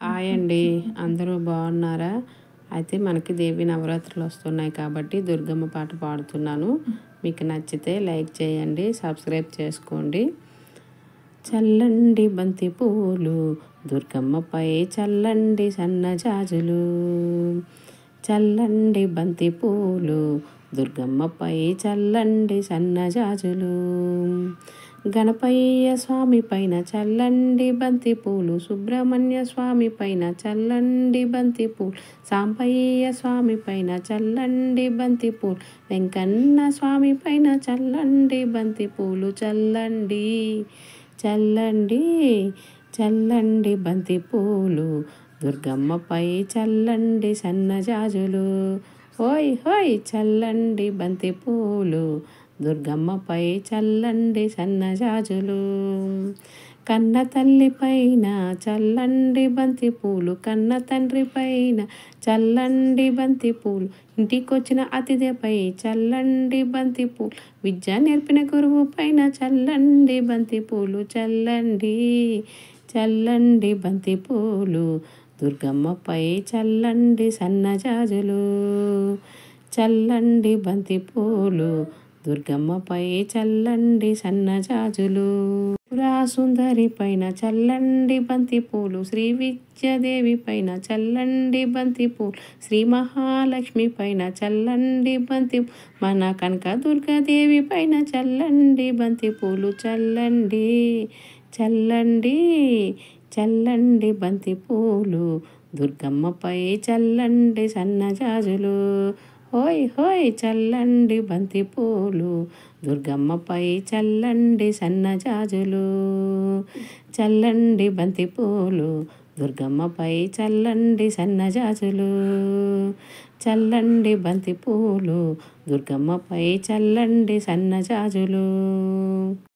Hi అండి. అందరూ బాగున్నారా? అయితే మనకి దేవి నవరాత్రులు వస్తున్నాయి కాబట్టి దుర్గమ్మ పాట పాడుతున్నాను. మీకు నచ్చితే లైక్ చేయండి, సబ్స్క్రైబ్ చేసుకోండి. చల్లండి బంతి పూలు దుర్గమ్మపై చల్లండి సన్నజాజులు. చల్లండి బంతి పూలు దుర్గమ్మపై చల్లండి సన్నజాజులు. గణపయ్య స్వామి పైన చల్లండి బంతి పూలు, సుబ్రహ్మణ్య స్వామి పైన చల్లండి బంతి పూలు, సాంబయ్య స్వామి పైన చల్లండి బంతి పూలు, వెంకన్న స్వామి పైన చల్లండి బంతి పూలు. చల్లండి చల్లండి చల్లండి బంతి పూలు దుర్గమ్మపై చల్లండి సన్నజాజులు. హోయ్ హోయ్ చల్లండి బంతి పూలు దుర్గమ్మపై చల్లండి సన్నజాజులు. కన్న తల్లి పైన చల్లండి బంతి పూలు, కన్న తండ్రి పైన చల్లండి బంతి పూలు, ఇంటికొచ్చిన అతిథిపై చల్లండి బంతి పూలు, విద్య నేర్పిన గురువు పైన చల్లండి బంతి పూలు. చల్లండి చల్లండి బంతి పూలు దుర్గమ్మపై చల్లండి సన్నజాజులు. చల్లండి బంతి పూలు దుర్గమ్మపై చల్లండి సన్నజాజులు. సుందరి పైన చల్లండి బంతి పూలు, శ్రీ విద్యాదేవి పైన చల్లండి బంతి పూలు, శ్రీ మహాలక్ష్మి పైన చల్లండి బంతి, మన కనక దుర్గాదేవి పైన చల్లండి బంతి పూలు. చల్లండి చల్లండి చల్లండి బంతి పూలు దుర్గమ్మపై చల్లండి సన్నజాజులు. హోయ్ హోయ్ చల్లండి బంతి పూలు దుర్గమ్మపై చల్లండి సన్నజాజులు. చల్లండి బంతి పూలు దుర్గమ్మపై చల్లండి సన్నజాజులు. చల్లండి బంతి పూలు దుర్గమ్మపై చల్లండి సన్నజాజులు.